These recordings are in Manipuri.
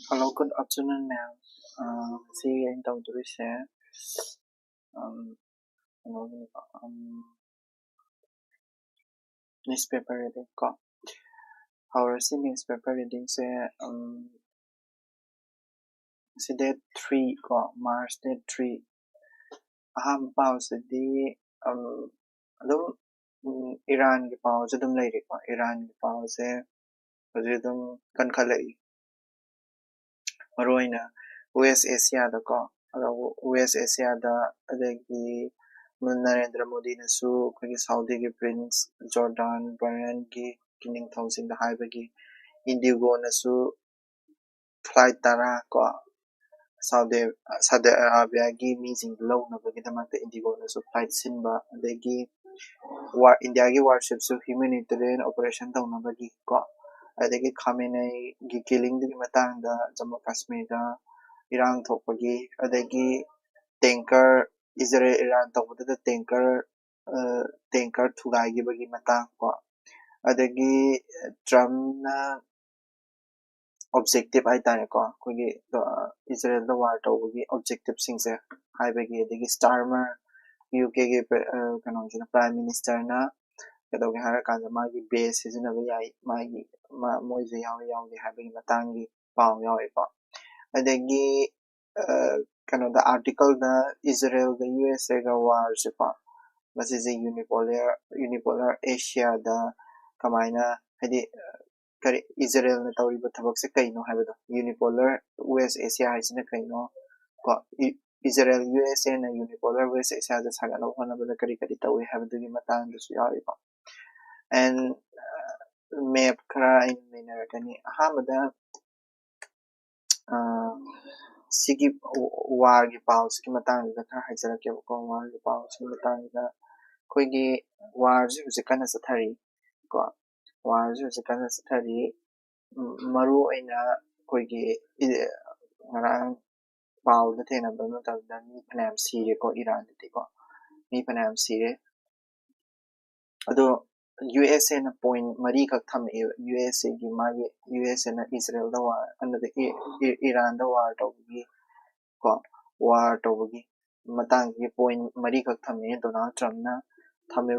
Hello, good afternoon, ma'am. See you in the share. You know, newspaper reading ko. Our newspaper reading say si date 3 ko, March date 3. Aham pao sa di adum Iran ki pao sa dum lay ko. Iran ki pao sa dum kan khalai. Maroy na West Asia da ko. West Asia da adagi Narendra Modi na su kagi Saudi ki Prince Jordan Bahrain ki kining thousing da haibagi Indigo na su flight tara ko Saudi Arabia gi meeting low na bagi damata Indigo na su flight sinba adagi war India gi warship su humanitarian operation tong na bagi ko adagi Khamenei gi killing di matang da Jammu Kashmir da Irang thokpagi adagi tanker Israel Iran tawbada tanker thugai gi bagi matang ko adagi Trump na objective ai tare ko kogi Israel da war tawbagi objective singse hai bagi adagi Starmer UK gi kanon jina prime minister na kadogi hara kanda magi base jina ba yai magi moise yaw gi hai bagi matang gi pao yaw ko adagi kanon da article da Israel da USA ga war sipa masih unipolar Asia da kamaina hadi kari Israel na tawriba thabak se kaino haibado unipolar West Asia haisina kaino ko Israel USA na unipolar West Asia da sagano hona bada kari tawi haibado gi matang da su yawi ko and map kara in minerakani ahamada sigi war gi pause ki matang da kara haijarake ko war gi pause ki matang da koigi war ji kana sathari ko war ji kana sathari maru aina koigi ngarang pau da thena ba no ta da ni phanam sire ko Iran ti ko ni phanam sire ado USA na point mari khak tham USA gi magi USA na Israel da war and the Iran da war to gi ko war to gi matang gi point mari khak tham Donald Trump na thame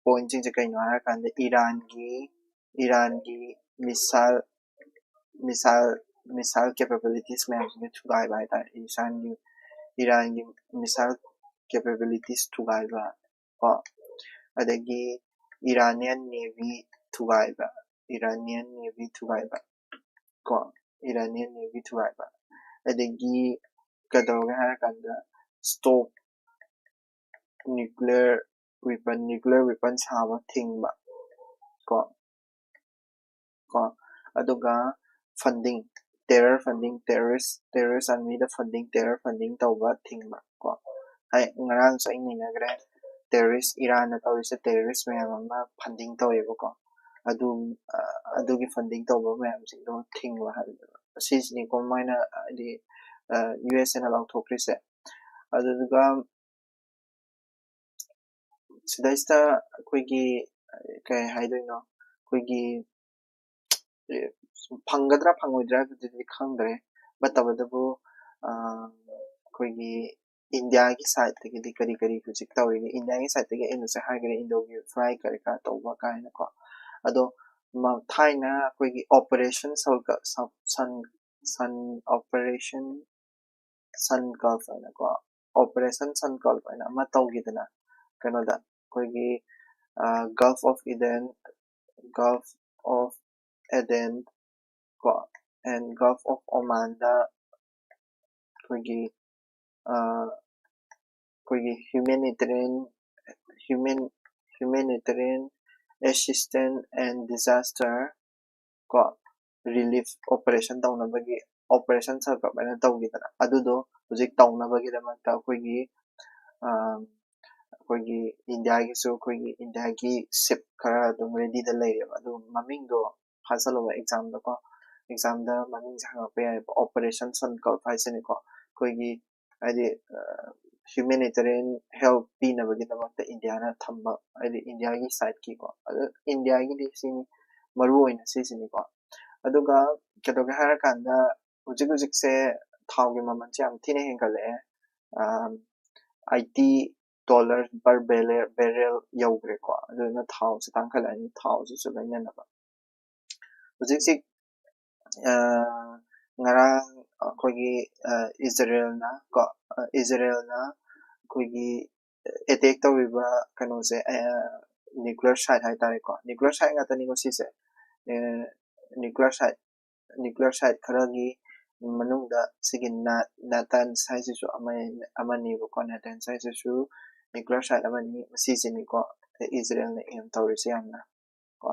point jing je kaino ha kan de Iran gi missile capabilities में हमने चुकाई बाय था Iran gi missile capabilities चुकाई बा और अदगी Iranian Navy चुकाई बा को Iranian Navy चुकाई बा अदगी कदोगे हर कंदा stop nuclear weapon सावा थिंग बा को aduga funding terrorist and the terror funding tawba thingba ko ai ngarang so ini nagre terrorist Iran na tawisa terrorist mayam ma funding taweba ko adugi funding tawba mayam sing do thingba ha sis ni ko maina di US na law thokrise aduga sidaista koigi kai haidoino koigi फंगद्रा फंगोद्रा कदि खंगद्रे बतबदबो कोगी इंडिया की साइड तक करी हुजिक तवरी इंडिया की साइड तक एनु से हागरे इंडो की फ्राई करे का तौबा कायना को अदो थाइना कोगी operation sun operation sun gulf आना को ऑपरेशन सन गल्फ आना मा तौगिदना कनोदा कोगी gulf of Eden and Gulf of Oman da koigi humanitarian assistance and disaster ko relief operation tawna bagi operation sa ka bana tawgi dana adudo hujik tawna bagi da ta koigi koigi India gi so koigi India gi ship khara dum ready da lay adu maming do hasalo exam da ko exam da maming jang pe operation sun ko phaisene ko koigi adi humanitarian help pina bagi da ta India na thamba adi India gi side ki ko India gi di sin maru oina si sin ko aduga ꯀꯩꯗꯧꯒꯦ ꯍꯥꯏꯔꯀꯥꯟꯗ ꯍꯧꯖꯤꯛꯁꯦ ꯊꯥꯎꯒꯤ ꯃꯃꯜꯁꯦ ꯌꯥꯝ ꯊꯤꯅ ꯍꯦꯟꯒꯠꯂꯛꯑꯦ $80 per barrel ꯌꯧꯈ꯭ꯔꯦꯀꯣ ꯑꯗꯨꯅ ꯊꯥꯎꯁꯦ ꯇꯥꯡꯈꯠꯂꯛꯑꯅꯤ ꯊꯥꯎꯁꯤꯁꯨ ꯂꯩꯅꯅꯕ ꯍꯧꯖꯤꯛꯁꯤ ꯉꯔꯥꯡ ꯑꯩꯈꯣꯏꯒꯤ ꯏꯖꯔꯦꯜꯅ ꯑꯩꯈꯣꯏꯒꯤ ꯑꯦꯇꯦꯛ ꯇꯧꯔꯤꯕ ꯀꯩꯅꯣꯁꯦ ꯅ꯭ꯌꯨꯀ꯭ꯂꯤꯌꯔ ꯁꯥꯏꯠ ꯍꯥꯏꯇꯥꯔꯦꯀꯣ ꯅ꯭ꯌꯨꯀ꯭ꯂꯤꯌꯔ ꯁꯥꯏꯠ ꯉꯥꯛꯇꯅꯤꯀꯣ ꯁꯤꯁꯦ ꯅ꯭ꯌꯨꯀ꯭ꯂꯤꯌꯔ ꯁꯥꯏꯠ ꯈꯔꯒꯤ ꯃꯅꯨꯡꯗ ꯁꯤꯒꯤ ꯅꯥꯇꯟꯁ ꯍꯥꯏꯁꯤꯁꯨ ꯑꯃꯅꯦꯕꯀꯣ ꯅꯥꯇꯟꯁ ꯍꯥꯏꯁꯤꯁꯨ ꯅ꯭ꯌꯨꯀ꯭ꯂꯤꯌꯔ ꯁꯥꯏꯠ ꯑꯃꯅꯤ ꯃꯁꯤꯁꯤꯅꯤꯀꯣ ꯏꯖꯔꯦꯜꯅ ꯑꯦꯝ ꯇꯧꯔꯤꯁꯦ ꯌꯥꯝꯅ ꯀꯣ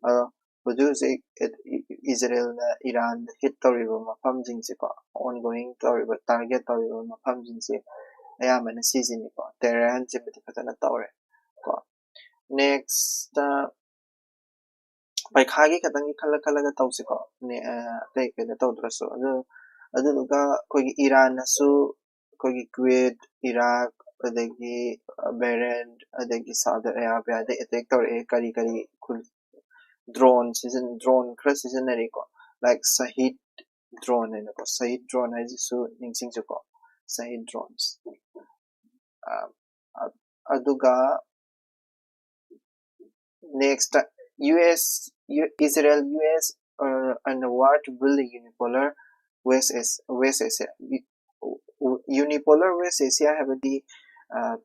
ꯑꯗꯣ ꯍꯧꯖꯤꯛ ꯏꯖꯔꯦꯜꯅ ꯏꯔꯥꯟꯗ ꯍꯤꯠ ꯇꯧꯔꯤꯕ ꯃꯐꯝꯁꯤꯡꯁꯦꯀꯣ ꯑꯣꯟꯒꯣꯌꯤꯡ ꯇꯧꯔꯤꯕ ꯇꯥꯔꯒꯦꯠ ꯇꯧꯔꯤꯕ ꯃꯐꯝꯁꯤꯡꯁꯦ ꯑꯌꯥꯝꯕꯅ ꯁꯤꯁꯤꯅꯤꯀꯣ ꯇꯦꯔꯔꯁꯤꯕꯨꯗꯤ ꯐꯖꯅ ꯇꯧꯔꯦ ꯀꯣ ꯅꯦꯛꯁꯇ ꯄꯩꯈꯥꯒꯤ ꯈꯛꯇꯪꯒꯤ ꯈꯜꯂꯒ ꯇꯧꯁꯤꯀꯣ ꯑꯇꯩ ꯀꯩꯅꯣ ꯇꯧꯗ꯭ꯔꯁꯨ ꯑꯗꯨꯗꯨꯒ ꯑꯩꯈꯣꯏꯒꯤ ꯏꯔꯥꯟꯅꯁꯨ ꯑꯩꯈꯣꯏꯒꯤ ꯀꯨꯋꯦꯠ ꯏꯔꯥꯛ ꯑꯗꯒꯤ ꯕꯦꯔꯦꯟ ꯑꯗꯒꯤ ꯁꯥꯎꯗꯤ ꯑꯔꯥꯕꯤꯌꯥꯗ ꯑꯦꯇꯦꯛ ꯇꯧꯔꯛꯑꯦ ꯀꯔꯤ ꯗ꯭ꯔꯣꯟ ꯈꯔ ꯁꯤꯖꯤꯟꯅꯔꯤꯀꯣ ꯂꯥꯏꯛ ꯁꯍꯤꯠ ꯗ꯭ꯔꯣꯟ ꯍꯥꯏꯅꯀꯣ ꯁꯍꯤꯠ ꯗ꯭ꯔꯣꯟ ꯍꯥꯏꯁꯤꯁꯨ ꯅꯤꯡꯁꯤꯡꯁꯨꯀꯣ ꯁꯍꯤꯠ ꯗ꯭ꯔꯣꯟꯁ ꯑꯗꯨꯒ next Israel US and the war to build a unipolar West Asia unipolar West Asia haibadi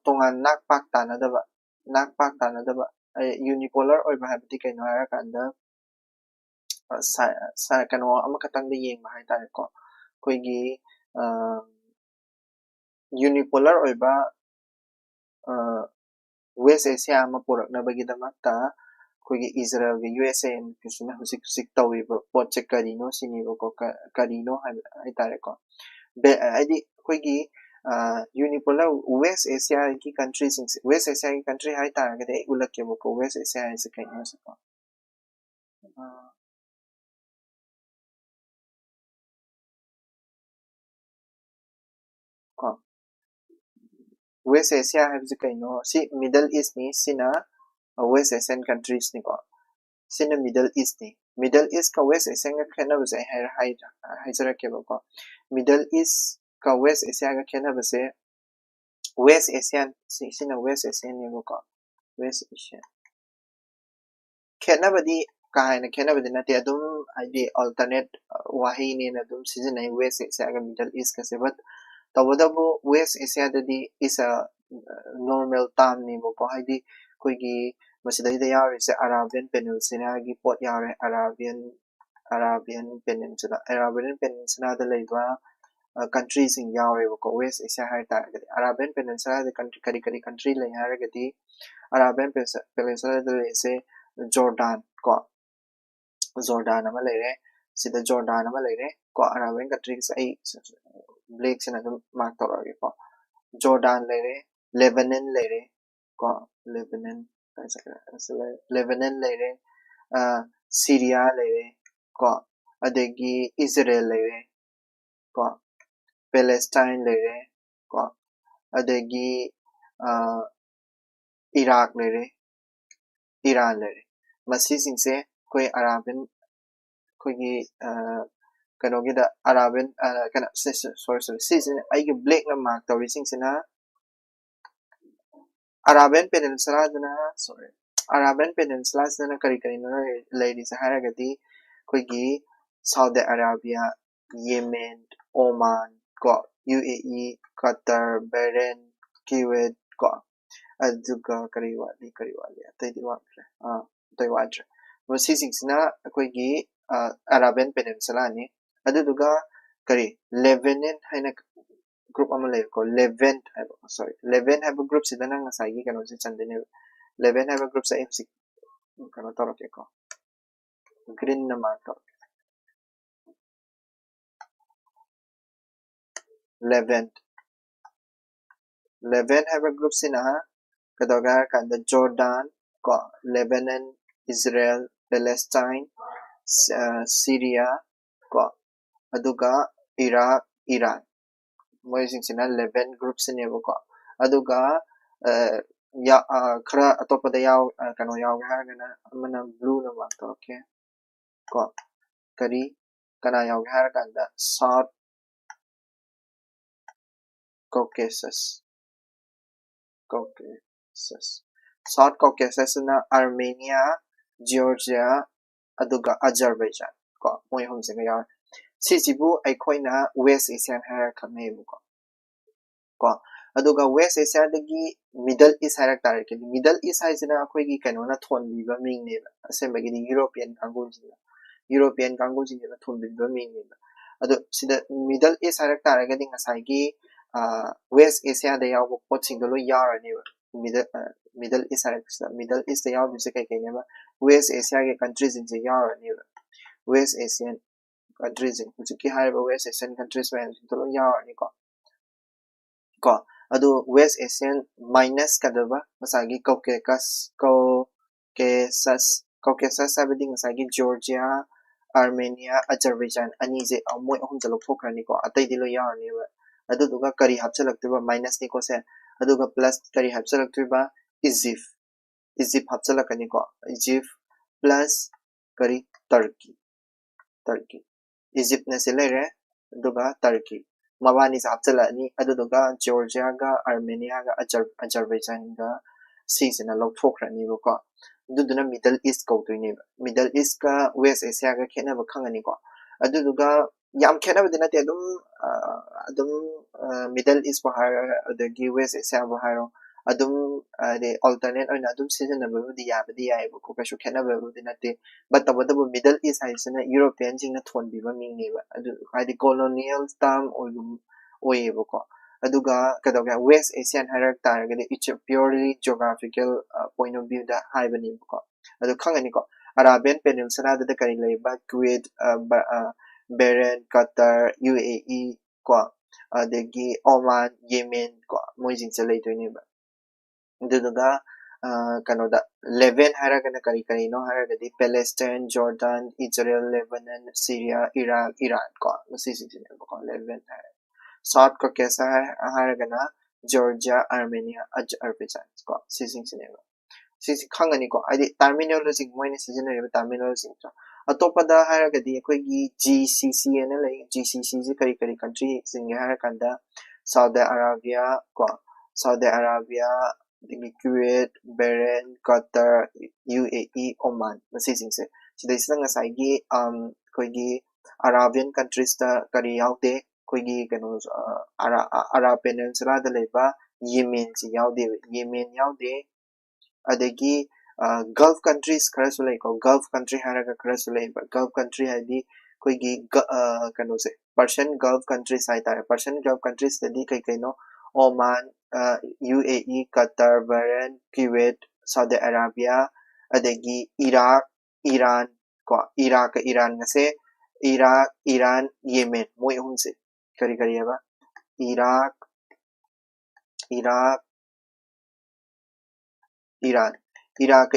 tongan nakpak tanadaba unipolar oiba haibadi kaino harakanda kano amakatangda yengba haitare-ko koigi unipolar oiba West Asia ama puraknabagidamakta ꯑꯩꯈꯣꯏꯒꯤ ꯏꯖꯔꯦꯜꯒ USA ꯀꯤꯁꯤꯅ ꯍꯧꯖꯤꯛ ꯇꯧꯔꯤꯕ ꯄꯣꯠꯁꯦ ꯀꯔꯤꯅꯣ ꯁꯤꯅꯦꯕꯀꯣ ꯀꯔꯤꯅꯣ ꯍꯥꯏꯇꯥꯔꯦꯀꯣ ꯍꯥꯏꯗꯤ ꯑꯩꯈꯣꯏꯒꯤ ꯌꯨꯅꯤꯄꯣꯂꯔ ꯋꯦꯁ ꯑꯦꯁꯤꯌꯥꯒꯤ ꯀꯟꯇ꯭ꯔꯤꯁꯤꯡꯁꯦ ꯋꯦꯁ ꯑꯦꯁꯤꯌꯥꯒꯤ ꯀꯟꯇ꯭ꯔꯤ ꯍꯥꯏꯇꯥꯔꯒꯗꯤ ꯑꯩ ꯎꯠꯂꯛꯀꯦꯕꯀꯣ ꯋꯦꯁ ꯑꯦꯁꯤꯌꯥ ꯍꯥꯏꯁꯦ ꯀꯩꯅꯣꯁꯦꯀꯣ ꯋꯦꯁ ꯑꯦꯁꯤꯌꯥ ꯍꯥꯏꯕꯁꯦ ꯀꯩꯅꯣ ꯁꯤ ꯃꯤꯗꯜ ꯏꯁꯅꯤ ꯁꯤꯅ West Asian countries niko sina Middle East ni Middle East ka West Asian ga khenabase haijarakebako Middle East ka West Asia ga khenabase West Asian sina West Asian ni ko West Asian khenabadi kaina khenabadi nate adum id alternate wahi ni na adum seasonai West Asia ga Middle East ka se but tawadabu West Asia dadi is a normal term ni ko haidi koigi masidayda yarise Arabian Peninsula gi pot yare Arabian Peninsula da leiba countries in yare ko West Asia haita Arabian Peninsula da country country le yare gadi Arabian Peninsula da lese Jordan ko Jordan ama lere sida Jordan ama lere ko Arabian countries ai black sina mark tawrage ko Jordan lere Lebanon lere ko Lebanon lere Syria lere ko adagi Israel lere ko Palestine lere ko adagi Iraq lere Iran lere masi singse koi Arabian koigi kanogida Arabian kana sorry season aigi black na mark tawri singsina Arabian Peninsula dana sorry Arabian Peninsula dana kari no ladies haragati koigi Saudi Arabia Yemen Oman ko UAE Qatar Bahrain Kuwait ko aduga kari wali ataydi watre atay watre masingsina koigi Arabian Peninsula ni aduga kari Lebanon haina group ama lay ko Levant sorry Levant have a group sida nang ngasai gi kano si chandene Levant have a group sa MC kano tawrake ko green na mark to Levant have a group sina kadoga kanda Jordan ko Lebanon Israel Palestine Syria ko aduga Iraq Iran moising Levant group sinebo ko aduga khara atopada yaw kano yaw haragana amana blue na mark to okay ko kari kana yaw har kanda South Caucasus Caucasus South Caucasus na Armenia Georgia aduga Azerbaijan ko moi hum se ya sisibu aikhoina West Asian har khamne bu ko aduga West Asia dagi Middle East har tar ke Middle East hai sina akhoi gi kano na thon bi ba ming ne asem gi European kangu ji na thon bi ba ming ne adu sida Middle East har tar ga ding asai gi West Asia da yaw pot sing do lo yar ne Middle East har Middle East da yaw bi se kai kai ne ba West Asia ge countries in se yar ne West Asian countries in ki har ba West Asian countries when to lo yar ne ko adu West Asian minus kadaba masagi Caucasus sabidi masagi Georgia Armenia Azerbaijan ani je amoi ahum jalo thokrani ko atai dilo yarni ba adu duga kari hapchalaktiba minus ni ko se adu ga plus kari hapchalaktiba Egypt hapchalakani ko Egypt plus kari Turkey Egypt na sila re duga Turkey mabani sa hapchalani adu duga Georgia ga Armenia ga Azerbaijan ga si sina lo thokrani ko aduduna Middle East ko tuini Middle East ka West Asia ga khena ba khangani ko aduduga yam khena ba dinate adum Middle East ba har adagi West Asia ba haro adum the alternate oina adum season ba di ya ko kashu khena ba dinate but the Middle East hai sina European jing na thon bi ba ming ne ba adu hai colonial term oye ko aduga kadoga West Asian hairak targa it's a purely geographical point of view da haibani ko adu khangani ko Arabian Peninsula da kari leba Kuwait Bahrain Qatar UAE ko adagi Oman Yemen ko moijing chalai to ni ba aduga kanoda Levant haraga na kari no haraga di Palestine Jordan Israel Lebanon Syria Iraq Iran ko masisi ko Levant South Caucasus haragana Georgia Armenia Azerbaijan ko sising sinema sisi khangani ko adi terminology moine seasonal terminology so atopada haragadi akoigi GCC ena lai GCC ji kari country singa harakanda Saudi Arabia ko Saudi Arabia digi Kuwait Bahrain Qatar UAE Oman masising se sidai sina ngasai gi koigi Arabian countries ta kari yaute koigi kano Arab Peninsula da leba Yemen si Yemen yaude adagi Gulf countries khara sulai ko Gulf country haraga khara sulai ba Gulf country hadi koigi kano se Persian Gulf countries hai tare Persian Gulf countries tadi kai no Oman UAE Qatar Bahrain Kuwait Saudi Arabia adagi Iraq Iran ko Iraq Iran ngase Iraq Iran Yemen moi hum se kari ba Iraq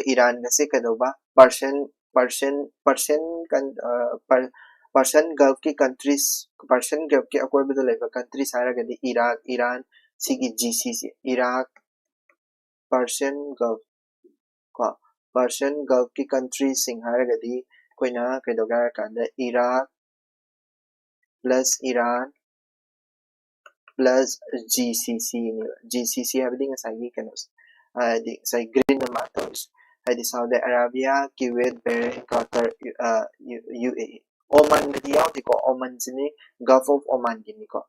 Iran ngase kadoba Persian Gulf ki countries Persian Gulf ki akoy bada leba countries haragadi Iraq Iran sigi GCC Iraq Persian Gulf ko Persian Gulf ki countries sing haragadi koina kadoga kanda Iraq plus Iran plus GCC everything is agi kanos di say green na matters di Saudi Arabia Kuwait Bahrain Qatar UAE Oman di yaw di ko Oman sini Gulf of Oman gini ko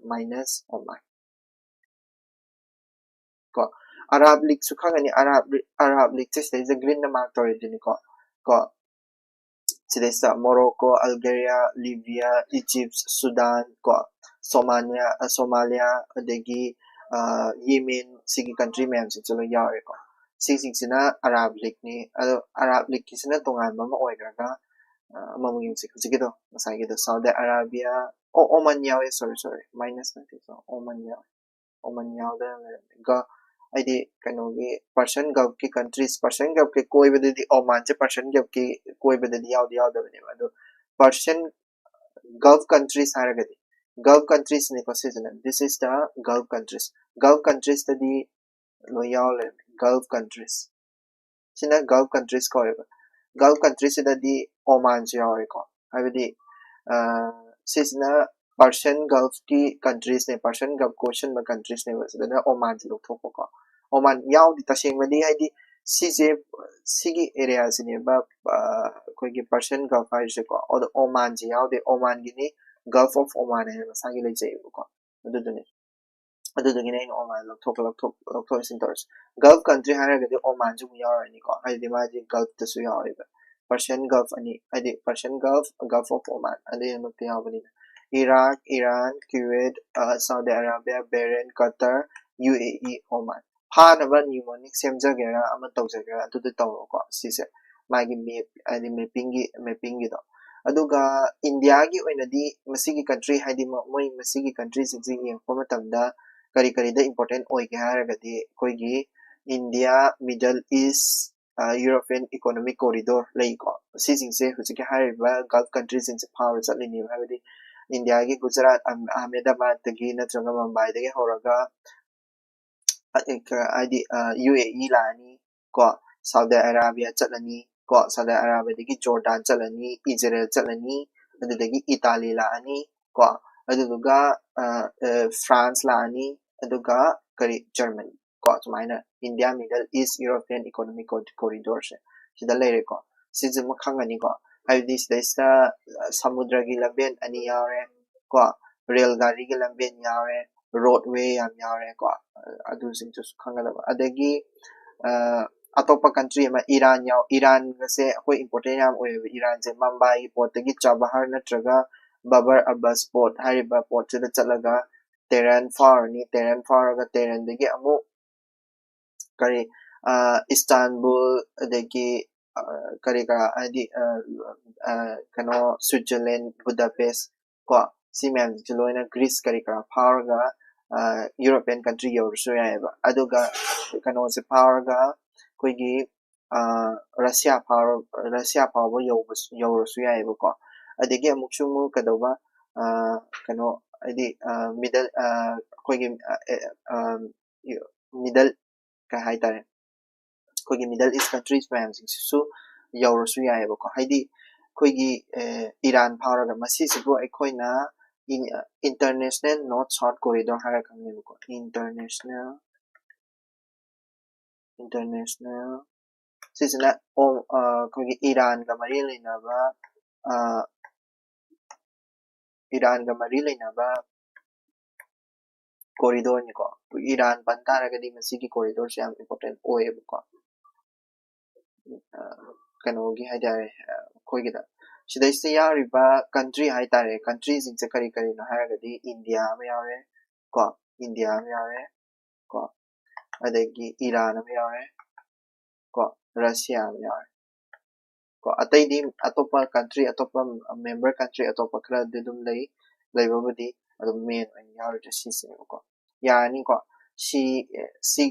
minus Oman ko Arab League so khangani Arab League test is a green na matter dini ko sida sa Morocco Algeria Libya Egypt Sudan ko Somalia adagi Yemen sigi country mayam si chalo yawe ko sing sina Arab League ni Arab League kisina tongan mama oigraga mamungin sige do masagi do Saudi Arabia Oman yawe sorry minus na so Oman yawe ga id kanogi Persian Gulf ki countries Persian Gulf ki koi bade di Oman che Persian Gulf ki koi bade di yaw ne ba do Persian Gulf countries haragadi Gulf countries ni ko season this is the Gulf countries the loyal Gulf countries sina Gulf countries ko Gulf countries da di Oman yaw ko habidi sisna Persian Gulf ki countries ne Persian Gulf question ma countries ne wasdana Oman ji lokthok ko Oman yaw di taseng madi haidi sije sigi area sine ba koi gi Persian Gulf hai se ko or Oman ji yaw de Oman gi ni Gulf of Oman hai masa gi lei jai ko adudune adudune in Oman lokthok sin tors Gulf country hai ga de Oman ju yaw ni ko haidi ma ji Gulf ta su yaw ba Persian Gulf ani haidi Persian Gulf Gulf of Oman ade ma yaw bani Iraq, Iran, Kuwait, Saudi Arabia, Bahrain, Qatar, UAE, Oman. Hanaba mnemonic semjagera ama tawjagera adu tawro ko sise magi map adi mapping gi do aduga India gi oinadi masigi country haidi moi masigi country sing yang ko matamda kari kari da important oi ga haragadi koigi India, Middle East, European Economic Corridor lay ko sising se hujike hariba Gulf countries in power chalini habadi India ki Gujarat Ahmedabad dagi natraga Mumbai dagi horaga adi UAE lani ko Saudi Arabia chalani ko Saudi Arabia dagi Jordan chalani Israel chalani adudagi Italy lani ko aduga France lani aduga kari Germany ko sumaina India Middle East European Economic Corridor se sida leire ko sizu makhangani ko haidi sida samudra gi lamben ani yare ko rail gari gi lamben yare roadway yam yare ko adu sing chu khangalaba adagi atopa country ma Iran yaw Iran se koi important yam oy Iran se Mumbai port gi Chabahar natraga Babar Abbas port hariba port se chalaga Tehran far ni Tehran far ga Tehran dagi amu kari Istanbul adagi kari ka adi kano Switzerland Budapest ko si ma'am loina Greece kari ka power ga European country yorsu yaiba aduga kano se power ga koigi Russia power yorsu yaiba ko adigi amuksu mu kadoba kano adi middle koigi middle ka haitare koigi Middle East countries ma'am su yorsu yaiba ko haidi koigi Iran power ga masi sibu aikoina international north south corridor hara kami ko international sisna koigi Iran ga mari lena ba corridor ni ko Iran bantara ga di masigi corridor se am important oe ko kano gi haidare koigi da Shidai yariba country haitare countries in kari kari no haragadi India ma yare ko India ma yare ko adagi Iran ma yare ko Russia ma yare ko atai di atopa country atopa member country atopa kra dum lay laibabadi adum main on yare just si ko yani ko si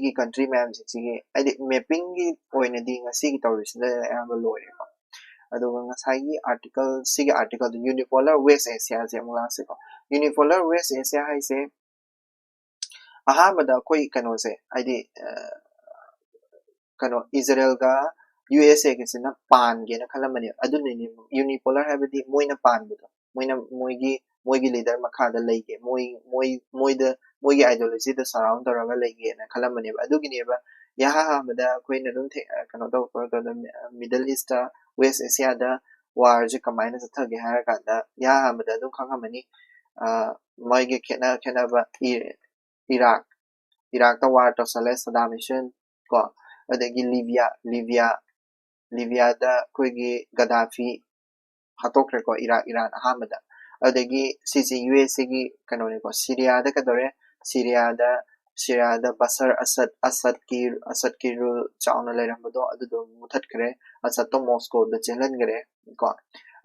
gi country ma'am si adi mapping gi oina di nga si gi tawris la am loye ko aduga ngasai article sigi article the unipolar west asia se amula se ko unipolar west asia hai se ahamada koi kano se aidi kano Israel ga USA ke sina pan ge na khalamani adune ni unipolar habadi moina pan budo moina moigi leader makha da leige moigi ideology da surround taraga leige na khalamani adugi ne ba yaha mada koi na dum the kano do for the Middle East West Asia da war je kamaina sa thage har ka da ya mada dum khangamani moigi khena ba Iraq da war to sale Saddam Hussein ko adagi Libya da koigi Gaddafi hatokre ko Iran ahamada adagi USA gi kanone ko Syria da kadore Syria da Bashar Assad ki rule chauna leramado adu muthat kare Assad to Moscow da chelan gare ko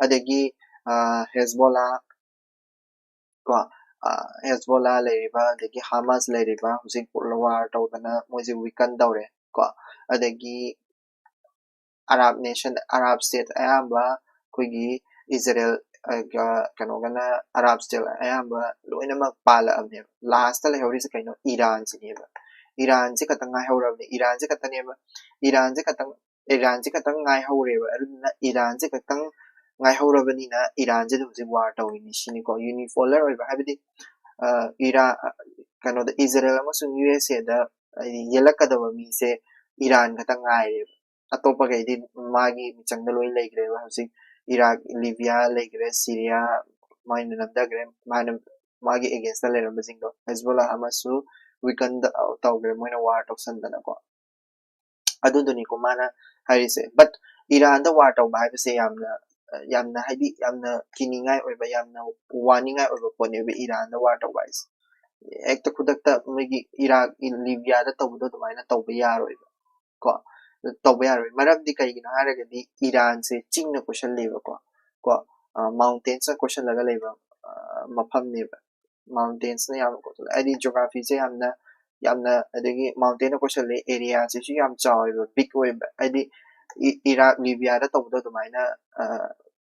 adagi Hezbollah ko Hezbollah leriba adagi Hamas leriba husik war tawdana moji weaken dawre ko adagi Arab state ayamba koigi Israel ga kanogana Arab state ayamba loinamak pala amne last la hewri se kaino Iran sineba Iran se katang ngai hawrabne Iran se katang ngai hawreba aduna Iran se katang ngai horabani na Iran je hujik war tawini sini ko unipolar oiba habidi Iran kano da Israel amasung USA da yelakadaba mi se Iran kata ngai atopa gaidi magi michangda loi legre ba hujik Iraq Libya legre Syria main namda gre manam magi against the leram basingdo Hezbollah amasu weaken the tawgre moina war toksandana ko aduduni ko mana harise but Iran da war tawba haibase yamna haidi yamna kiningai oiba yamna waningai oiba pone be Iran da war tawba is ekta khudakta megi Iraq Libya da tawdo dumaina tawba yaroiba ko tawba yaroi maramdi kaigino haragadi Iran se chingna question leba ko mountains na question laga leba mafam neba mountains na yam ko adi geography se yamna adagi mountain na question le area se su yam chawiba big weba adi Iraq Libya da tawdo dumaina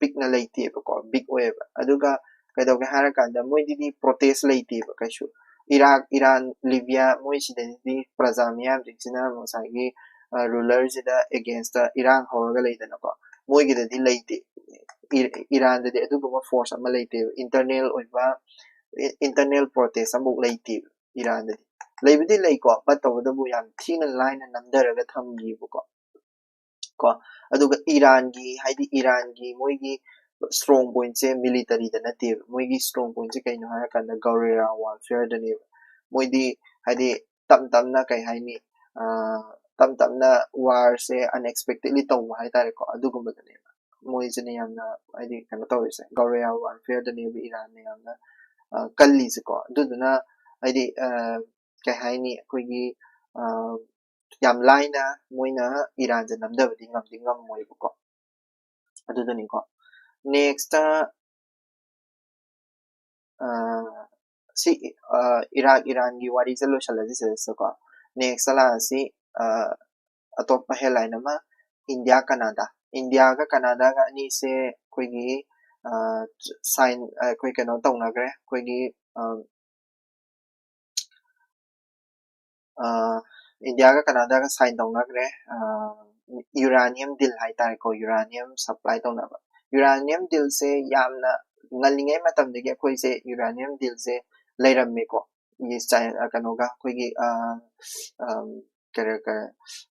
big na leite ko big weba aduga kaidoga harakanda moididi protest leite ba kaishu Iraq Iran Libya moi sidani prazamia jingsina mosagi rulers da against the Iran horaga leidana ko moi gidadi leite Iran da aduguma force ama leite internal protest amuk leite Iran da leibidi leiko but tawdabu yam thina line namdaraga thamgi ko aduga Iran gi haidi Iran gi moigi strong point se military da nate moigi strong point se kaino hara kanda guerrilla warfare da ne moidi haidi tamna kai haini tamna war se unexpectedly tawba hai tare ko adugumba da ne moi jene yamna haidi kana tawise guerrilla warfare da ne Iran ne yamna kalli se ko duduna haidi kai haini koigi yam laina moina Iran je namdabadi ngamdi ngammoi ko adudani ko next si Iran gi wari jalo shalaji se ko next la si atop headline ama India ga Canada ga ni se koigi sign koi kano tawnagre koigi India ga Canada ga sign tawnagre uranium deal hai tare ko uranium supply tawnaba uranium deal se yamna ngalingai matamdagi akhoi se uranium deal se leiramme ko ye kanoga koigi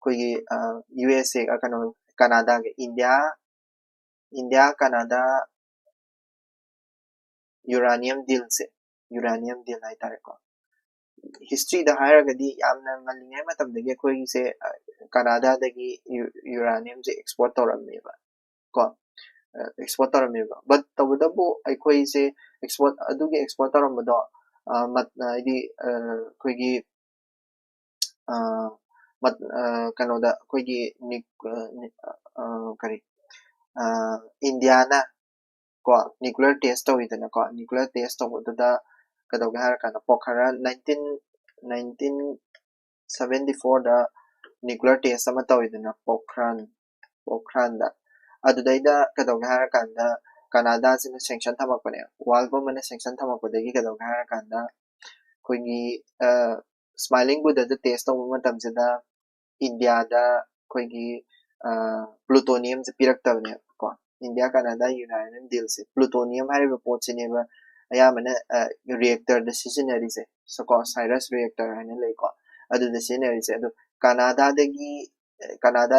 koigi USA ga kano Canada ga India Canada uranium deal hai tare ko history da hairagadi yamna ngalingai matamdagi akhoi se Canada dagi uranium je export tawramme ba ko export tawramme ba but tawdabu akhoi se export adugi export tawramado idi koigi kanoda koigi kari Indiana ko nuclear test tawidana ko nuclear test tawdada kadoga harakana Pokhara 1974 da nuclear test ama tawidana Pokhran da adudaida kadoga harakanda Canada sina sanction thamakpane world government sanction thamakpadagi kadoga harakanda koigi smiling buddha da test tawba matamsida India da koigi plutonium se piraktabane ko India Canada uranium deal se plutonium hariba potsineba ayamana reactor da sisinari se so ko Cyrus reactor hana lei ko adu da sisinari se adu Canada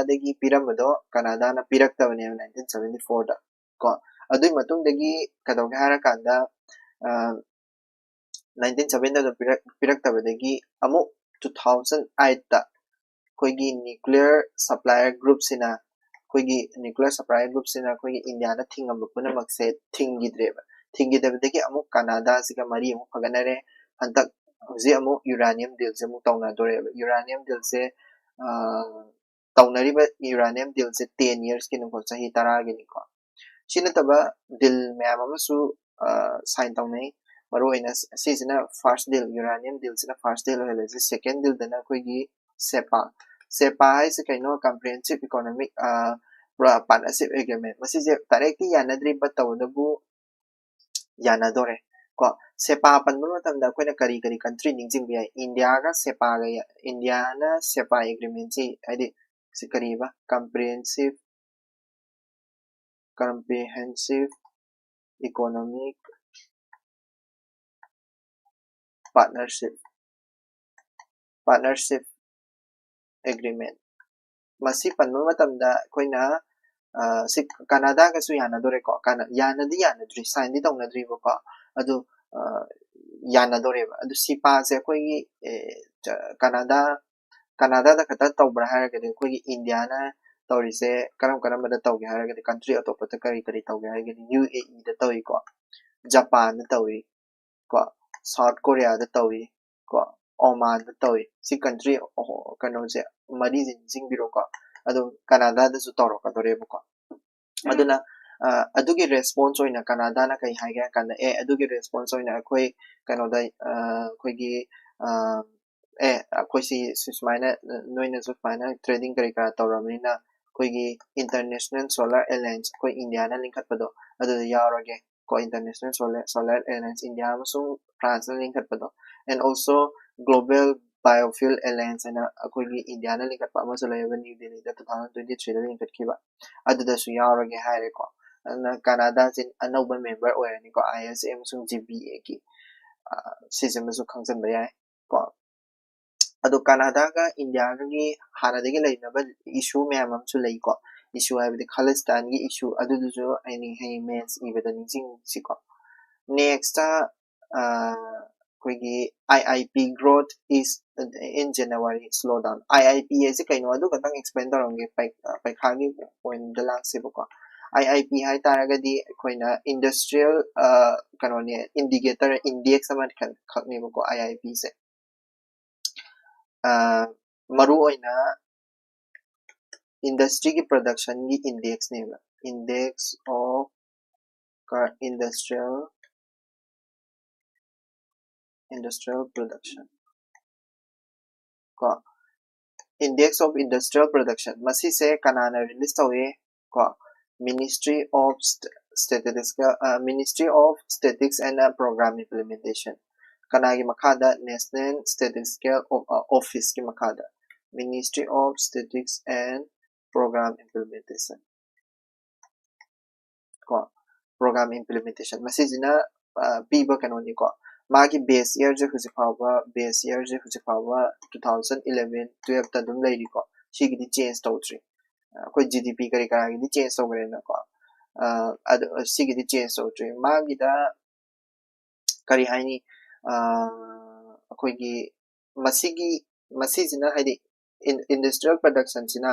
dagi piramado Canada na piraktabane 1974 da ko adui matung dagi kadoga harakanda 1970 da piraktabadagi amu 2008 da koigi nuclear supplier group sina koigi nuclear supplier group sina koigi India na thingamba punamak se thingidabadagi amu Canada siga mari amu paganare hantak hoji amu uranium deal se amu tawnadore uranium deal se tawnariba uranium deal se 10 years ki nuko chahi 10 gi ni ko sinataba deal mayam amasu sign tawnai maruina sisina first deal uranium deal sina first deal hele second deal dana koigi SEPA is a kind of comprehensive economic partnership agreement. Masih directly yanadri but tawdabu yanadore. Ko SEPA panmulo tamda ko na kari country ningjing biya India ga SEPA ga India na SEPA agreement si adi si kariba comprehensive comprehensive economic partnership agreement masi panma matamda koina si Canada ka su yana dore ko kana yana dri sign di tong na dri ko adu yana dore ba adu si pa se koi Canada da kata tawbra ha ga de koi India na tawri se karam da tawgi ha ga de country atop ta kari tawgi ha ga de UAE da tawi ko Japan da tawi ko South Korea da tawi ko Oman da tawi si country kano se mari jing biro ko adu Canada da su toro ka dore ko aduna adugi response oina Canada na kai haiga kana adugi response oina koi kano da koi gi koi si susmaina noina susmaina trading kari kara tawramina koi gi international solar alliance koi India na link pado adu yaroge ko international solar alliance India amasung France na link pado and also global biofuel alliance na koi gi India na link pa amaso level New Delhi da 2023 da link kiba adu da su yaroge haire ko Canada sin another member oirani ko ISM sung GBA ki system su khangsan ba yai ko adu Canada ga India ga gi hana de gi leina ba issue me amam su lei ko issue ai de Khalistan gi issue adu du jo ai hai mens ibada ni jing si ko next koigi IIP growth is in January slowdown IIP is kaino adu katang explain taronge pai khagi point the lang se ko IIP hai taragadi koina industrial kanone indicator index aman khakni ko IIP se maru oina industry ki production ki index ne index of industrial production ko index of industrial production masi se kanana release tawe ko Ministry of Statistics and Program Implementation kanagi makada National Statistical Office ki makada Ministry of Statistics and Program Implementation ko program implementation masi jina piba kanoni ko magi base year je huji pawa 2011 12 ta dum leiri ko shigidi change tawtri ko GDP kari kara gi change tawre na ko ad sigidi change tawtri magi da kari haini akoigi masijina haidi industrial production sina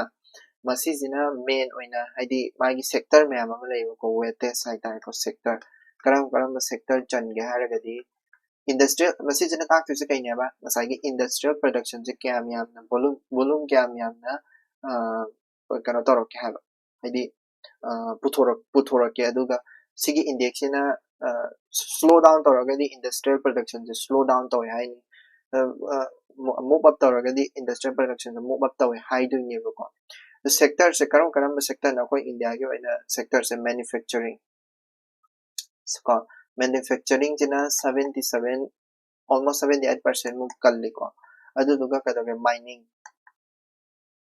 masijina main oina haidi magi sector me ama laiba ko weightage hai ta ko sector karam sector change haragadi industrial masijina tak tu se kaine ba masagi industrial production je kya yam na volume kya yam na kana toro kya ha haidi puthora ke aduga sigi index na slow down toragadi industrial production je slow down to hai ni move up toragadi industrial production je move up to hai du ni ko the sector se karam sector na ko India ge oina sector se manufacturing so manufacturing jina 77 almost 78% mu kalli ko adu duga kadaga mining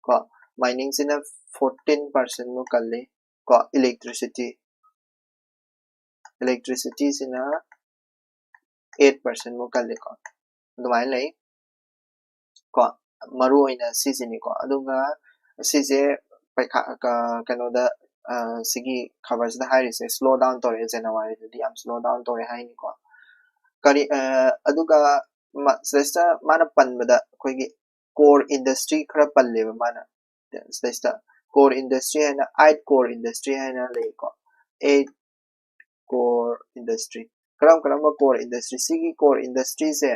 ko mining jina 14% mu kalli ko electricity jina 8% mu kalli ko dumai lai ko maru oina sijini ko aduga sije paikha kano da sigi khabar da hai se slow down tore January di am slow down tore hai ni ko kari aduga sesta mana panbada koigi core industry khara palle mana sesta core industry and 8 core industry and lay ko 8 core industry karam core industry sigi core industry se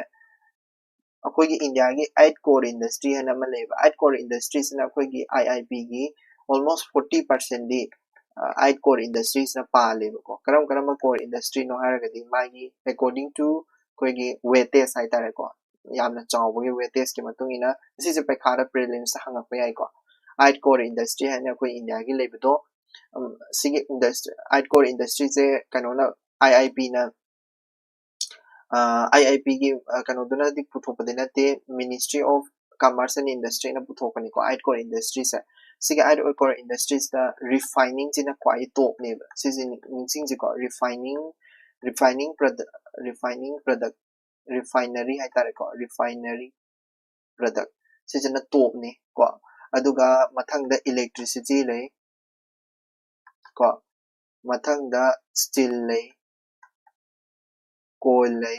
akoigi India gi 8 core industry hana maleba 8 core industries na akoigi IIP gi almost 40% di 8 core industries na paleba ko karam core industry no haragadi magi according to akoigi weightage hai tare ko yamna chawbagi weightage ki matung ina sise pekhara prelims hanga pa yai ko 8 core industry hana akoi India gi lebdo sigi industry 8 core industry se kanona IIP na IIP gi kanoduna dik puthopade nate Ministry of Commerce and Industry na puthopani ko 8 core industry se सिगे आइड ओइ कोर इंडस्ट्रीज दा रिफाइनिंग जिना क्वाइ टॉप ने सिजि निंसिंग जि को रिफाइनिंग प्रोडक्ट रिफाइनरी है तारे को रिफाइनरी प्रोडक्ट सिजना टॉप ने को अदुगा मथंग दा इलेक्ट्रिसिटी ले को मथंग दा स्टील ले कोल ले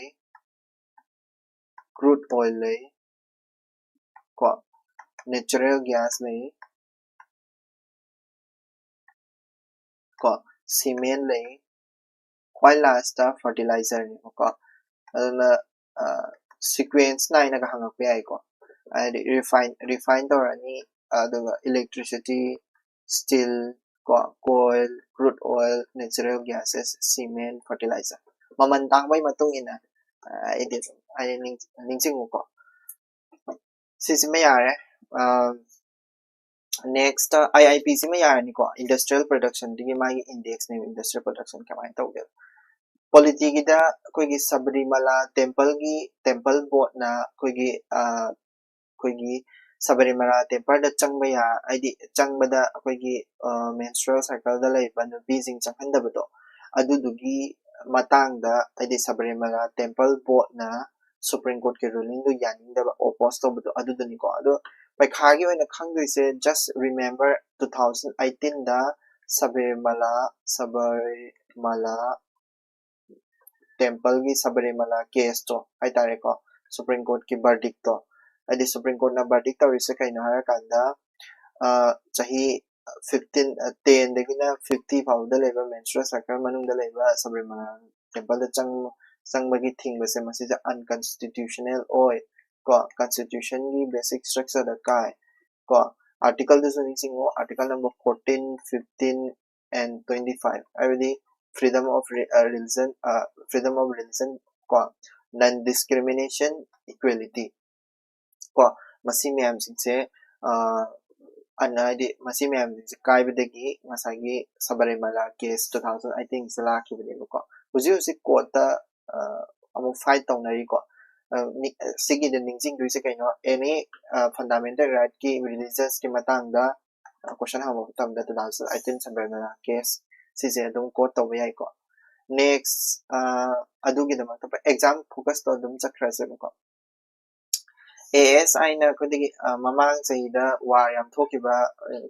क्रूड ऑयल ले को नेचुरल गैस ले को सीमेंट ले क्वाइ लास्ट दा फर्टिलाइजर ने को अदुना सीक्वेंस नाइन का हंग पे आई को refine तौरनी अदुगा electricity steel coal crude oil natural gases cement fertilizer maman tangbai matung ina ai ning ko sisi me yare next IIPC me yare ni ko industrial production digi mai index ne industrial production kamai tawge polity gi da koi gi Sabarimala temple board na koi gi Sabarimala temple da changba ya aidi changba da koi gi menstrual cycle da lai ban busy changhan da bado adudugi matang da aidi Sabarimala temple board na Supreme Court ke ruling do yaning da oppose to bado aduduni ko ado pai khagi oina khangdoi se just remember 2018 da Sabarimala temple gi Sabarimala case to ai tare ko Supreme Court ki verdict to adi Supreme Court na verdict to rise kai na har kanda chahi 15 10 dagina 50 फाउ the labour menstrual cycle manung da leba Sabarimala temple da chang bagi thing base masi ja unconstitutional oi ko constitution gi basic structure da kai ko article da sing article number 14 15 and 25 already freedom of religion ko non discrimination equality ko masi myam sing se anadi masi myam sing kai bidagi masagi Sabarimala case 2018 sala ki bide ko uji court ta amu fight tawnari ko sigi the ningsing duise kaino any fundamental right ki religious ki matang da question hamu tam da 2018 Sabarimala case sise dum court to yai ko next adugi da ma exam focus to dum chakrase ko ASI na kudigi mamang sayida war yam thokiba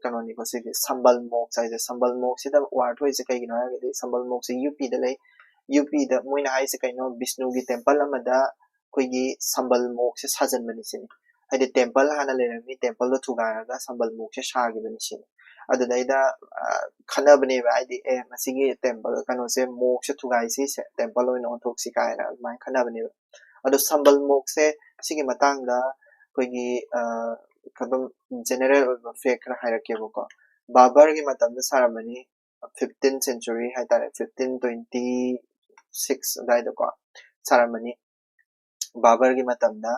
kanoni ko sigi sambal mok sayida sambal mok sida war thoi se kai gina ga sambal mok se UP da lay UP da moina ai se kaino Vishnu gi temple amada koigi sambal mok se sajan bani sini ade temple hana lerami temple do thuga ga sambal mok se shagi bani sini adu daida khana bani ba ide masigi temple kano se mok se thuga isi se temple oin on thok si kai na mai khana bani adu sambal mok se sigi matang da koigi kadam general fact ra hairake ko Babur gi matam da saramani 15th century hai tare 1526 dai da ko saramani Babur gi matam da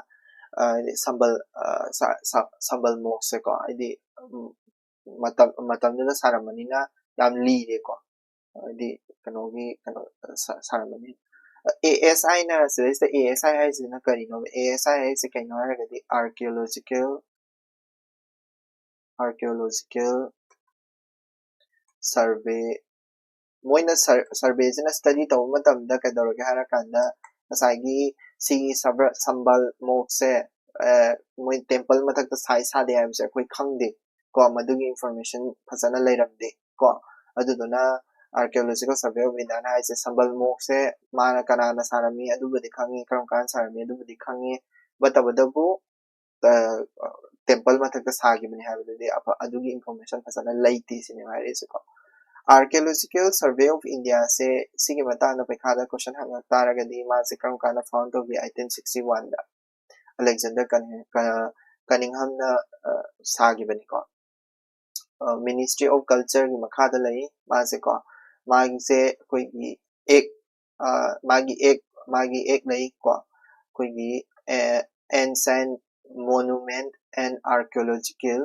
sambal mok se ko idi matam da saramani na yam li de ko idi kano saramani ASI na is the ASI is na kari no ASI is kai no ra the archaeological survey moina survey is na study to matam da ka dor ga hara kanda asagi si sambal mok se moi temple mathak ta sai sa de am se koi khang de ko madugi information phasana leiram de ko aduduna archaeological survey vidana is sambal mok se mana kana sarami adubudi khangi karam kan sarami adubudi khangi batabadabu temple mathak ta sagi bani habide adugi information phasana laiti sine mare se ko archaeological survey of India se sigi matana pekhada question hanga taragadi ma se karam kana found to be 1861 da Alexander Cunningham na sagi bani ko Ministry of Culture gi makhada lai ma se ko magi se koi gi ek magi ek lai ko koi gi ancient monument and archaeological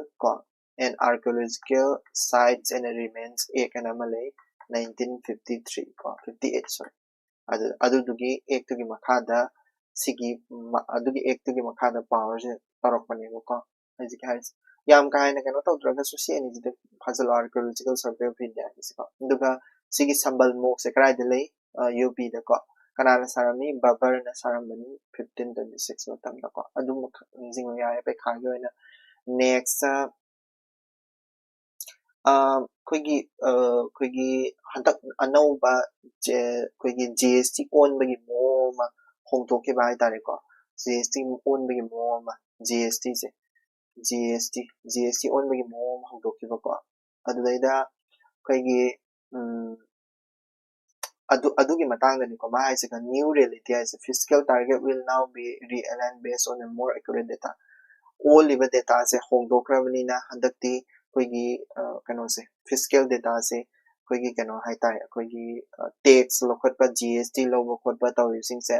sites and remains ek anama lai 1953 ko 58 sorry adugi ek to gi makhada sigi adugi ek to gi makhada power se tarok pane ko yam ka haina kano tawdraga su si ani jida phajal archaeological survey of India ni ko duga sigi sambal mok se krai de lei UP da ko kanana sarami babar na saramani 1526 matam da ko adu jing ya pe kha yo na next ꯑꯩꯈꯣꯏꯒꯤ ꯍꯟꯗꯛ ꯑꯅꯧꯕ ꯑꯩꯈꯣꯏꯒꯤ GST ꯑꯣꯟꯕꯒꯤ ꯃꯑꯣꯡ ꯑꯃ ꯍꯣꯡꯗꯣꯛꯈꯤꯕ ꯍꯥꯏꯇꯥꯔꯦꯀꯣ GST ꯑꯣꯟꯕꯒꯤ ꯃꯑꯣꯡ ꯑꯃ GST ꯑꯣꯟꯕꯒꯤ ꯃꯑꯣꯡ ꯑꯃ ꯍꯣꯡꯗꯣꯛꯈꯤꯕꯀꯣ ꯑꯗꯨꯗꯩꯗ ꯑꯩꯈꯣꯏꯒꯤ ꯑꯗꯨꯒꯤ ꯃꯇꯥꯡꯗꯅꯤꯀꯣ ꯃꯥ ꯍꯥꯏꯁꯤꯒ new reality ꯍꯥꯏꯁꯦ fiscal target will now be realigned based on a more accurate data ꯑꯣꯜꯂꯤꯕ ꯗꯦꯇꯥꯁꯦ ꯍꯣꯡꯗꯣꯛꯈ꯭ꯔꯕꯅꯤꯅ ꯍꯟꯗꯛꯇꯤ ꯑꯩꯈꯣꯏꯒꯤ ꯀꯩꯅꯣꯁꯦ ꯐꯤꯁꯀꯦꯜ ꯗꯦꯇꯥꯁꯦ ꯑꯩꯈꯣꯏꯒꯤ ꯀꯩꯅꯣ ꯍꯥꯏꯇꯥꯔꯦ ꯑꯩꯈꯣꯏꯒꯤ ꯇꯦꯛꯁ ꯂꯧꯈꯠꯄ GST ꯂꯧꯕ ꯈꯣꯠꯄ ꯇꯧꯔꯤꯕꯁꯤꯡꯁꯦ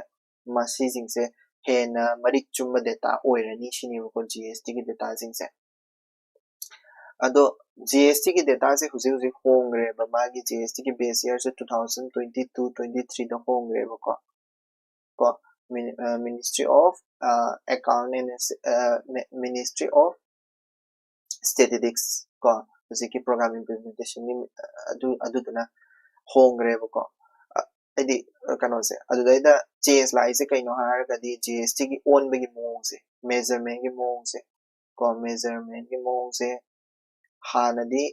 ꯃꯁꯤꯁꯤꯡꯁꯦ ꯍꯦꯟꯅ ꯃꯔꯤꯛ ꯆꯨꯝꯕ ꯗꯦꯇꯥ ꯑꯣꯏꯔꯅꯤ ꯁꯤꯅꯦꯕꯀꯣ GSTꯒꯤ ꯗꯦꯇꯥꯁꯤꯡꯁꯦ ꯑꯗꯣ GSTꯒꯤ ꯗꯦꯇꯥꯁꯦ ꯍꯧꯖꯤꯛ ꯍꯧꯖꯤꯛ ꯍꯣꯡꯈ꯭ꯔꯦꯕ ꯃꯥꯒꯤ GSTꯒꯤ ꯕꯦꯁ ꯏꯌꯔꯁꯦ 2022-23ꯗ ꯍꯣꯡꯈ꯭ꯔꯦꯕꯀꯣ Ministry of Account and Ministry of Statistics ko hujiki program implementation ni aduduna hongrebako adi kanose adudaida change la ise kaino haragadi GST gi on bagi mong se measurement gi mong se ko measurement gi mong se hanadi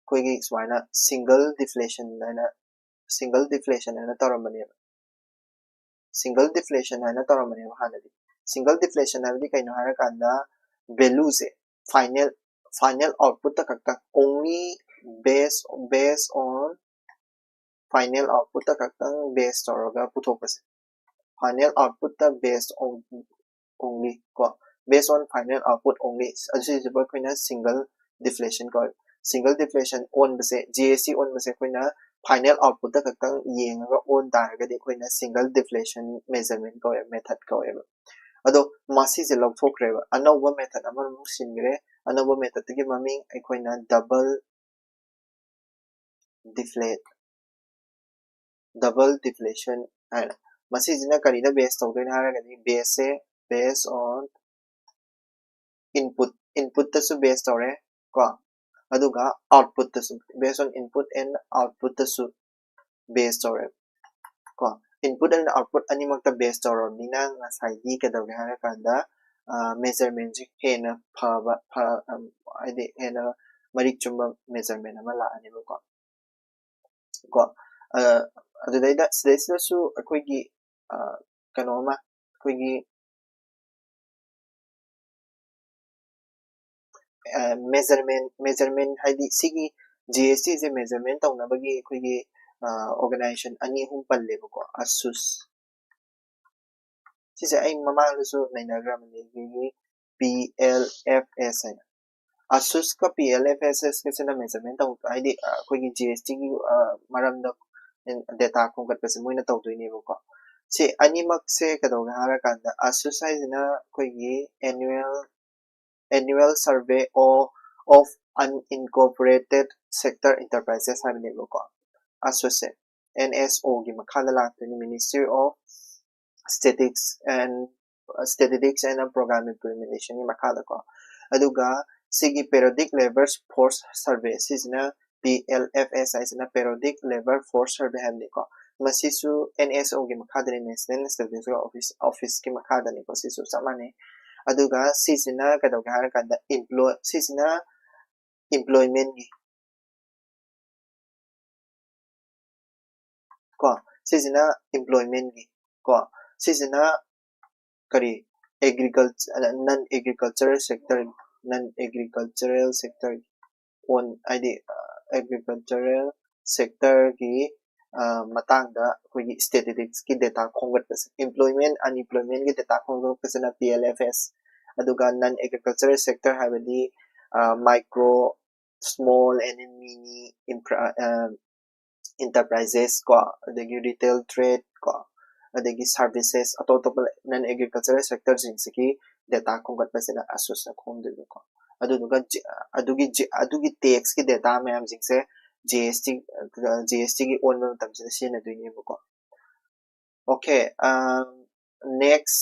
koigi swaina single deflation ana taramani single deflation ana taramani hanadi single deflation abdi kaino harakanda value se final output ta kakta only based on final output ta kakta based oraga puthokase final output ta based on only ko based on final output only ase jaba koina single deflation ko single deflation on base GST on base koina final output ta kakta yenga on taragadi koina single deflation measurement ko method ko ado masi se logthokhreba anauba method amar musingre anauba method ki maming aikoina double deflation and masi jina karina base tawdena haragani base based on input tasu based tawre ko aduga output tasu based on input and output tasu based tawre ko input and output animakta based tawrabnina ngasai gi kadawge harakanda measurement ji hena phaba ide hena marik chumba measurement ama la ani ko adudaida sidayda su akoigi kanoma akoigi measurement haidi sigi GST is a measurement tawnabagi akoigi organization ani hum palle ko ASUS sise ai mamangdasu nainagramani PLFS haina ASUS ka PLFS kasina measurement taw haidi akoigi GST gi maramda data khongatpase moina tawdoinebako si animak se kadawga harakanda ASUS haisina akoigi annual survey of unincorporated sector enterprises haibnebako ASUS NSO gi makhala laktani Ministry of Statistics and Program Implementation gi makhala ko aduga sigi periodic labor force survey sisina PLFS isina periodic labor force survey hamniko masisu NSO gi makhadani National Statistics Office gi makhadani ko sisu samane aduga sisina kadawga harakanda sisina employment gi ko sisina employment gi ko sisina kari non agricultural sector on id agricultural sector gi matangda akoigi statistics ki data khongatpase employment unemployment ki data khongatpasena PLFS aduga non agricultural sector habadi micro small and mini enterprises ko adagi retail trade ko adagi services atotopal non agricultural sector jinsiki data khongatpasena ASUS na khongdibe ko aduga adugi tax ki data mayam jingse GST ki on matamse sina duinebo ko okay next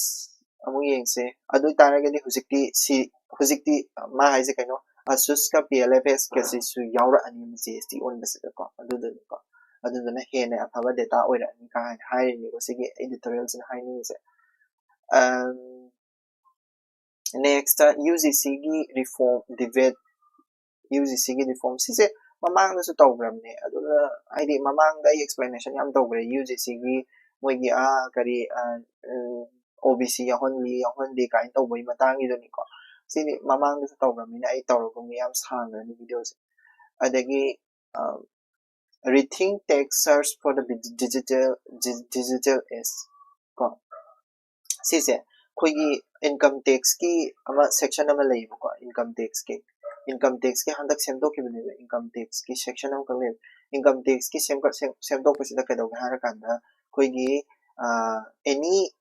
amu yengse adu taragadi hujikti ma haise kaino ASUS ka PLFS ka sisu yaura ani GST on basida ko adudana hena afaba data oira ani ka hai ni ko sige editorials na hai ni se next UGC gi reform debate UGC gi reform sise mamang da su tawbramne aduna id mamang da explanation yam tawbre UGC gi moigi kari OBC yahonli kain tawboi matang idoni ko sini mamang da su tawbramne ai tawrako mi yam sanga ni videos adagi rethink text search for the digital is ko sise koigi income tax ki ama section ama leibo ko income tax ki handak semdo ki bune income tax ki section am kale income tax ki semdo pasida ka dog hara kanda koigi any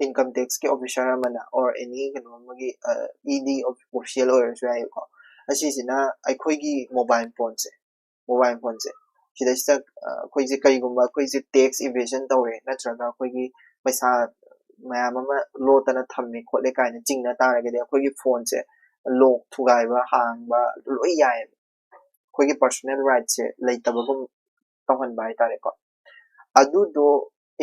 income tax ki officer amana or any kano magi ED official or so ay ko asisina ay koigi mobile phone se sida sida koigi karigumba koigi tax evasion tawre natraga koigi paisa mayam ama lotana thamme khole kaina jingna taragede koigi phone se lock thugaiba hangba loi yai koigi personal rights se leitabagum tawhan bai tare ko adu do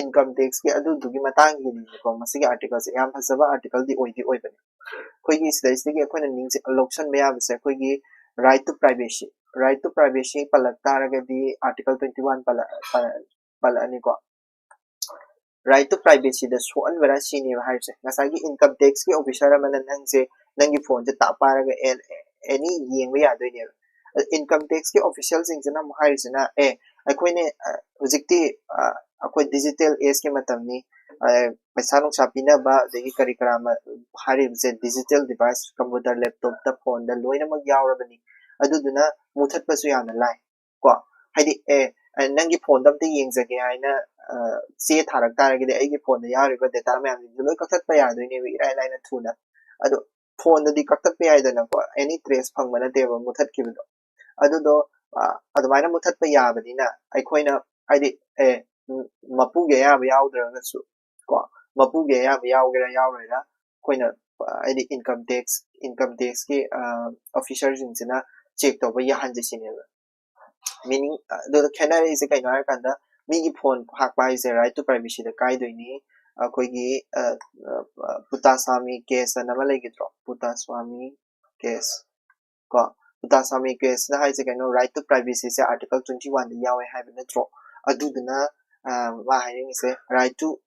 income tax ki adu dugi matang ni ko masigi article se yam phasaba article di oibani koigi sida sida koina ningse election maya se koigi right to privacy palak taragedi article 21 pala ani ko right to privacy the so an vera sini hai se ngasagi income tax ki officer amana nangse nangi phone je ta paraga any yengba ya doi ne income tax ki official sing jana hai se na akoi ne hojikti akoi digital age ke matam ni paisa nung sapina ba degi kari karama hari se digital device computer laptop ta phone da loina mag yawrabani aduduna muthat pasu yana lai ko haidi nangi phone dam te yengjage haina se tharak taragede aigi phone da yariba data mayam ni loi kaktat pa yadoi ne irai laina thuna ado phone da di kaktat pa yadana ko any trace phangmana deba muthat kibido adu do adumaina muthat pa yabadina aikoina haidi mapuge yaba yawdraga su ko mapuge yaba yawgera yawrera koina haidi income tax ki officers sina check toba yahanje sineba meaning the canary is a kind of kanda migi phone hakpa is a right to privacy the kai doini koigi putasami case na malai gitro putaswami case ko putasami case na hai se kind of right to privacy se article 21 the yawe have natro aduduna wa hai ni se right to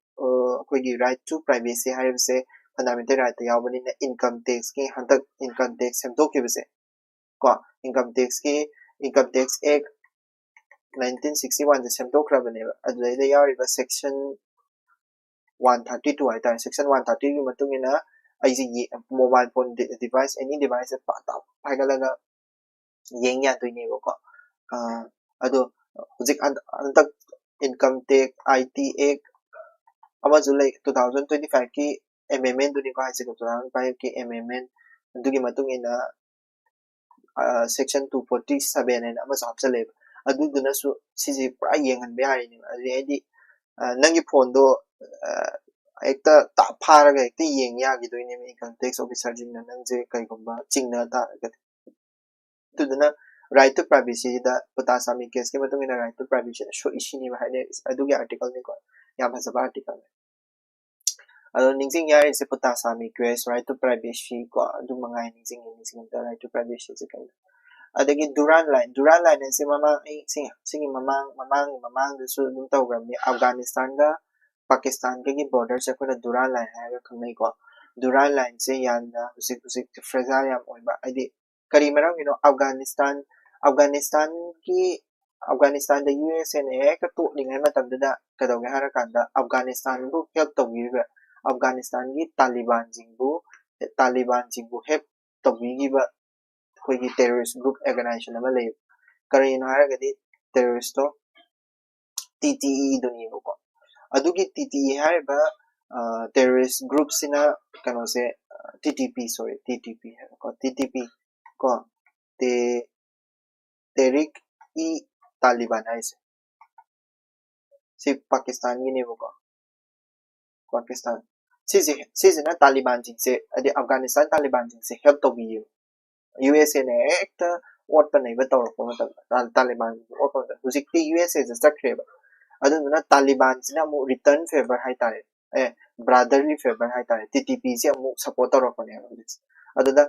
koigi right to privacy hai se fundamental right yawbani na income tax ki hantak income tax sem to ki se ko income tax act 1961 the semtokrabane adulaida yariba section 132 haitare section 130 gi matungina aisi mobile phone device any device pata paigalaga yengya toine ko ado hojik antak income tax IT act ama julai 2025 ki amendment duni ko haise 2005 ki amendment dugi matungina section 247 and ama hapchale aduduna su sisi pura yengan be hari ni adi nangi phone do ekta ta pharaga ekta yengya gi doine me income tax officer jingna nangje kai gomba chingna ta tuduna right to privacy da putasami case ke matungina right to privacy so isini ba hane adugi article ni ko yam hasaba article ado ningsing yari se putasami case right to privacy ko adu mangai ningsing da right to privacy se kai adagi Duran line se mamang singi mamang de su dum tawgram ni Afghanistan ga Pakistan ga gi border se ko Duran line ha ga khangai ko Duran line se yan na husik fragile yam oiba adi kari marang Afghanistan da USA ne ka to lingai matam da ka dawge hara kanda Afghanistan bu help to gi ba Afghanistan gi Taliban jingbu help to gi ba koigi terrorist group organization ama lay karino haragadi terrorist to TTE doni ko adugi TTE hariba terrorist group sina kano se TTP ko Tehrik e Taliban aise si Pakistan gi ne ko Pakistan si na Taliban jing se adi Afghanistan Taliban jing se help to bi USA ne ekta what pa nei ba tawr ko mata Taliban what pa hujikti USA je sakre ba aduna Taliban sina mu return favor hai tare brotherly favor hai tare TTP je mu support tawr ko ne aduna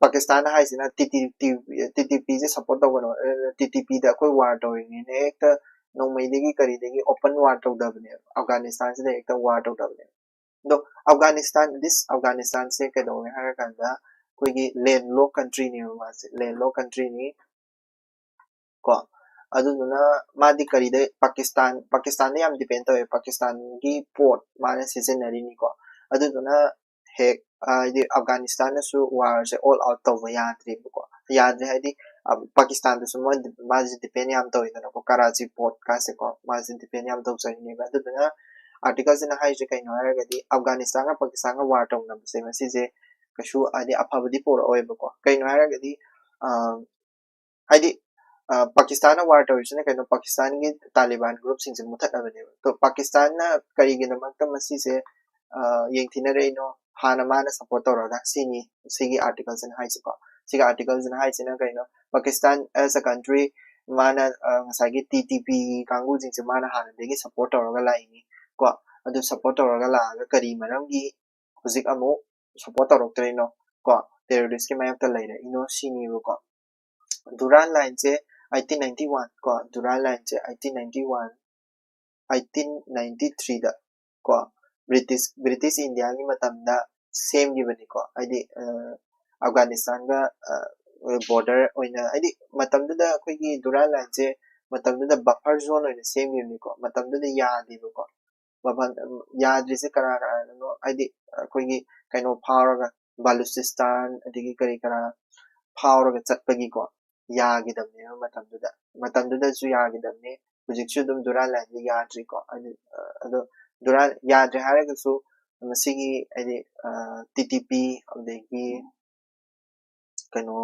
Pakistan hai sina TTP je support tawr no TTP da koi war tawri ne ekta no mai degi kari degi open war taw da ne Afghanistan se ekta war taw da ne do Afghanistan se ke do har kan da koi landlocked country ni ma se landlocked country ni ko aduna madi kari de Pakistan ne am depend tawe Pakistan gi port mana seasonary ni ko aduna hek di Afghanistan su war se all out taw yadri ko yadri hadi Pakistan su ma depend yam taw ina ko Karachi port ka se ko ma depend yam taw sai ni ba aduna articles in hai je kai no ara gadi Afghanistan ka Pakistan ka war taw na se ma si je kashu adi aphabadi por oi ba ko kai no ara gadi hadi Pakistan na war taw ne kai no Pakistan gi Taliban group sing se muthat na ne to Pakistan na kari gi na mak ta masi se yeng thina re no hana mana support taw ra sini sigi articles in hai se ko sigi articles in hai se na kai no Pakistan as a country mana ngasai gi TTP kangu jing se mana hana de gi support taw ra la ini ko adu support taw ra la ga kari maram gi hujik amu support taw tre no ko terrorist ki mayam ta lai re ino sini ro ko Duran line se 1891 ko Duran line se 1893 da ko British India gi matam da same gi bani ko adi Afghanistan ga border oina adi matam da khoi gi Duran line se matam da buffer zone oina same gi ni ko matam da ya di ko baban ya dri se kara no adi khoi gi kaino power ga Baluchistan adigi kari kara power ga chatpagi ko ya gi dam ne matam da su ya gi dam ne hujik chu dum Duran line gi ya dri ko ado Duran ya dri hare ga su masigi adi TTP adigi kaino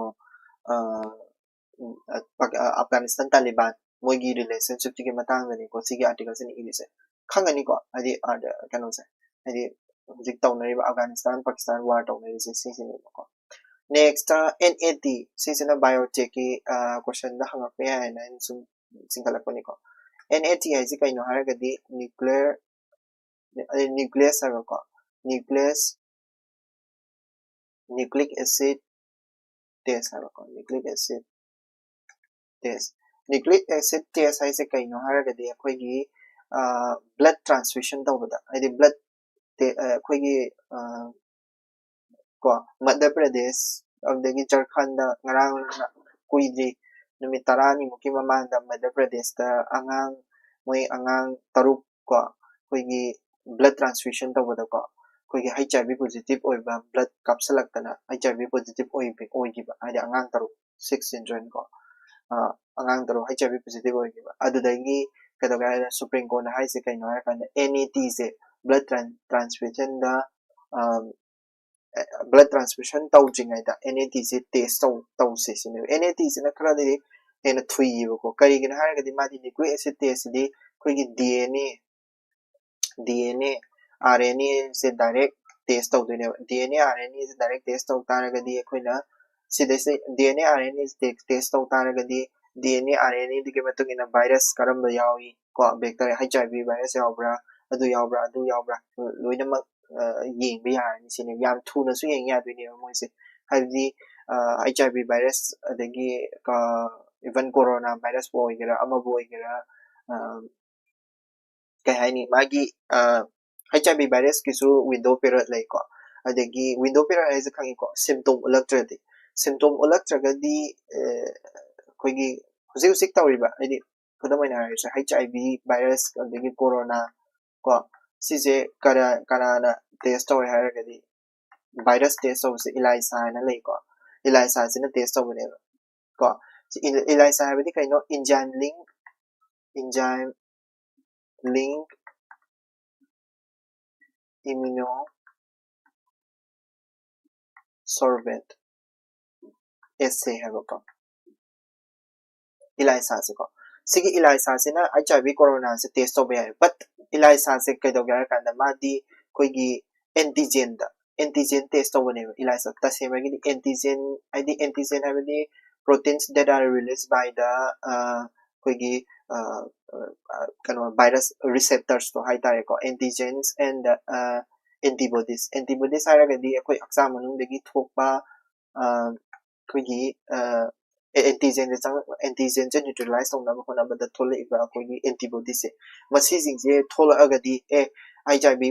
Afghanistan Taliban moigi relationship ki matang ni ko sigi articles ni ini se khangani ko adi kaino se adi hujik taw nari Afghanistan Pakistan war taw nari se si ni ko next NAT season biotech ki question da hangak pe hai na sum singkala ko ni ko NAT ai se kaino har ga di nucleus ha ko nucleic acid test ha ko nucleic acid test hai se kaino har ga di akhoi gi blood transfusion tawda ai blood akhoi gi ko Madhya Pradesh adagi Jharkhand da ngarang kuidi numit 10 ni muki mamang da Madhya Pradesh da angang taruk ko koigi blood transfusion tawda ko koigi HIV positive oiba blood kapsalak tana HIV positive oigiba ai angang taruk 6 children ko angang taruk HIV positive oigiba adudagi kadaga Supreme Court na hai se kaino ha kan NAT se blood transfusion da blood transfusion tawjingai da NAT se test taw se sine NAT se na khara de ena thui ko kari gina har ga di ma di nucleic acid test di koi gi DNA RNA se direct test taw ne DNA RNA se direct test taw ta ga di koi na sida se DNA RNA test taw ta ga di DNA RNA di ke matung ina virus karam da yawi ko vector HIV virus yawbra adu yawbra loinamak yeng ba yani sine yam thuna su yeng ya dine mo se hadi HIV virus adagi ka even corona virus bo igera ama bo igera kai haini magi HIV virus kisu window period lai ko adagi window period ai khangi ko symptom ulak di koigi husik tawriba adi khudamai na HIV virus adagi corona ko sise karana test taw hai ga di virus test taw se ELISA na lai ko ELISA se na test taw ne ko ELISA ha di kaino enzyme link immunosorbent assay ha ko ELISA se ko sigi ELISA se na HIV corona se test taw ba but ELISA se kai do ga kan da ma di koi gi antigen da antigen test tawneba ELISA tasemagidi antigen habidi proteins that are released by the koigi virus receptors to haitare ko antigens and antibodies haragadi akoi exam manungdagi thokpa koigi antigen je neutralize tawna honabada tholaiba koigi antibodies se masising je tholagadi HIV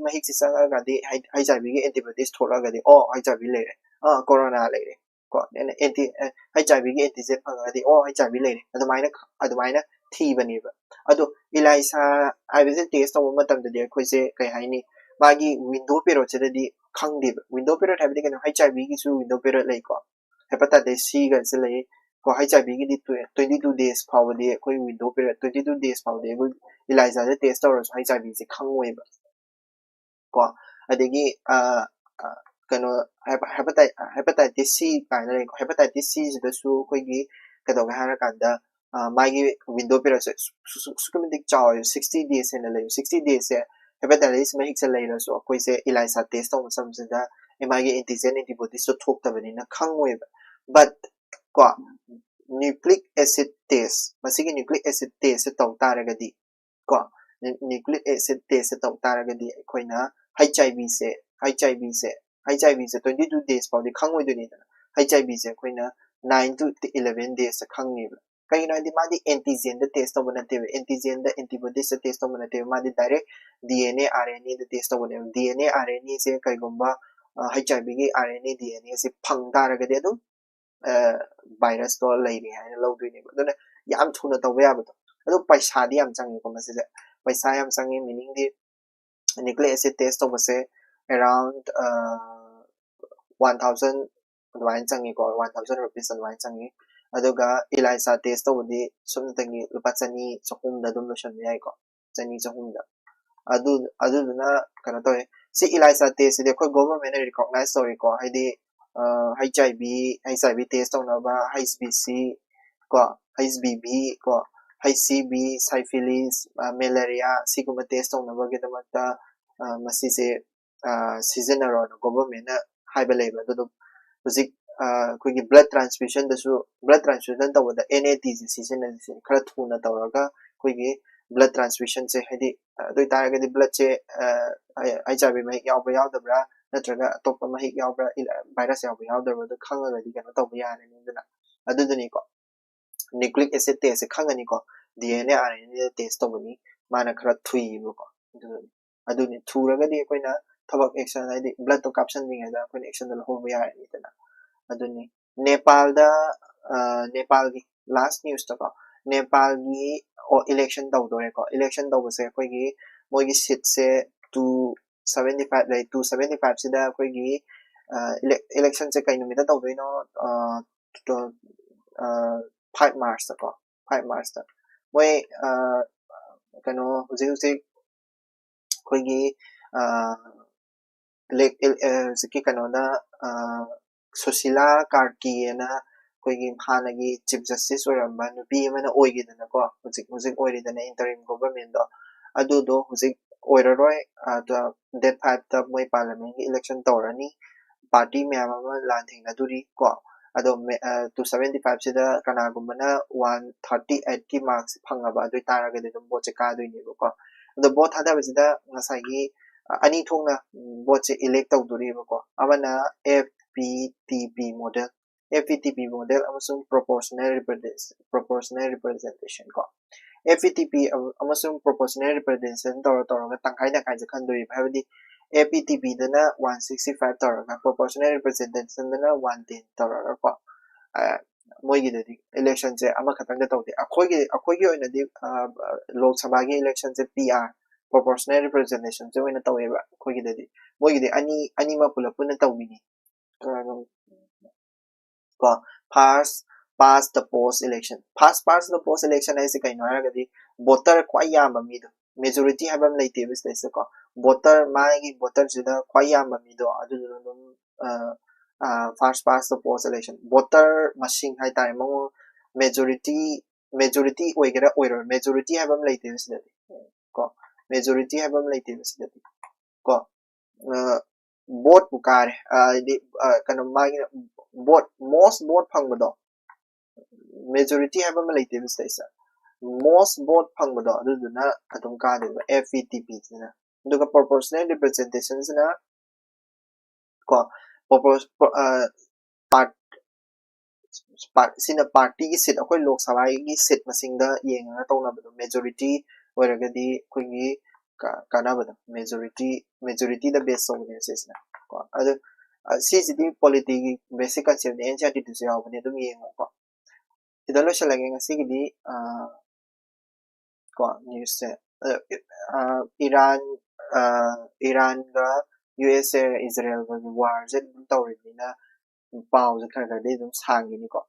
mahik se sangagadi HIV ge antibodies tholagadi HIV lere corona lere ko anti HIV ge antigen phangadi HIV lere adumaina thibaniba ado ELISA ibse test taw matamdadi akoise kai haini magi window period sedadi khangdiba window period habidi kanu HIV gi su window period lay ko hepatitis C ga se lay ko HIV gi di 22 days phawdi koi window period 22 days phawdi ko ELISA se test taw HIV se khangweba ko adegi kano hepatitis C kaina lay ko hepatitis C da su koi gi kado ga hara kanda magi window period sukumidik chaw 60 days in lay 60 days se hepatitis mahik se lay so koi se ELISA test taw samsida magi antigen antibodies so thok tabanina khangweba but ko nucleic acid test masigi nucleic acid test se taw taragadi ko nucleic acid test se taw taragadi koina HIV se 22 days pawdi khangwoi doni HIV se koina 9 to 11 days khangniba kaina di madi antigen the test of antigen the antibodies the test of madi direct DNA RNA the test of DNA RNA se kaigomba HIV ge RNA DNA se phang taragadi adu virus to laini haina lawdini aduna yam thuna tawba yabado adu paisa di yam changi ko masise paisa yam changi meaning di nucleic acid test of se around 1000 adwain changi ko 1000 rupees adwain changi aduga ELISA test tawdi sumtangi lupa chani chahumda dum losan yai ko chani chahumda aduna kana toy si ELISA test de ko government recognize story ko haidi HIV test tawnaba HBC ko HBV ko HCV syphilis malaria siguma test tawnaba gidamakta masise seasonal government haiba leba do huzik koigi blood transfusion tawada NATG seasonal khara thuna tawraga koigi blood transfusion se haidi doi taragadi blood che HIV mai yawba yawdabra natraga atoppa mahik yawbra virus yawba yawdabra do khangagadi kana tawba yarani dana adudani ko nucleic acid test khangani ko DNA RNA test tawani mana khara thuibo ko aduni thuragadi koina thabak action haidi blood to caption dinga da koina action dal hoba yarani dana aduni Nepal gi last news to ko Nepal gi election tawdore ko election tawbase koigi moigi seat se 275 lay 275 sida koigi election se kai numita tawdoino 5 March ko 5 March ta moi kano huzik koigi ziki kano na Susila Karki na koigi hanagi chief justice oramba nupi mana oigidana ko huzik oiridana interim government do adudo huzik oiraroi date 5 ta moi parliament election tawrani party myam ama lanthing na duri ko ado 275 sida kanagumana 138 ki marks phangaba adu taragadi dum boche ka doini ko ado bot hada basida ngasagi ani thongna boche elect tawduri ko amana FPTP model amasung proportional representation ko FPTP amasung proportional representation tawra tangkai na kai khanduri bhabdi FPTP dana 165 tawra proportional representation dana 110 tawra ko moigi dadi election je ama khatang da tawde akoigi oina di lok sabha gi election je PR proportional representation je oina taweba akoigi dadi moigi di ani ma pulapuna tawbini ko pass the post election pass the post election ai se kaino haragadi voter kwai yamba mi do majority habam leite bis lese ko voter magi voter sida kwai yamba mi do adu dum first pass the post election voter machine hai tare mo majority oigera oiro majority habam leite bis ko majority habam leite bis ko vote bukare kind of my vote most vote phangdo majority have a relative station most vote phangdo aduna adum ka de FETP na duga proportional representations na ko sina party gi seat akoi lok sabha gi seat masing da yenga tawna bado majority oiragadi kuigi kana bado majority da base on basis na ko adu CSAT polity gi basic concept NCERT tu yaw bane dum yenga ko idalo shalage ngasi gi ko news se Iran ga USA Israel ga war je tawri na pau je khara de dum sangi ni ko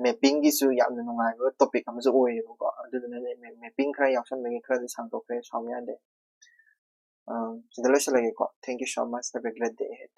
mapping gi su yamna nungai ba topic amaju oye ko aduna mapping khara yakshan bagi khara sang to kre samya de sidalo shalage ko thank you so much have a great day ahead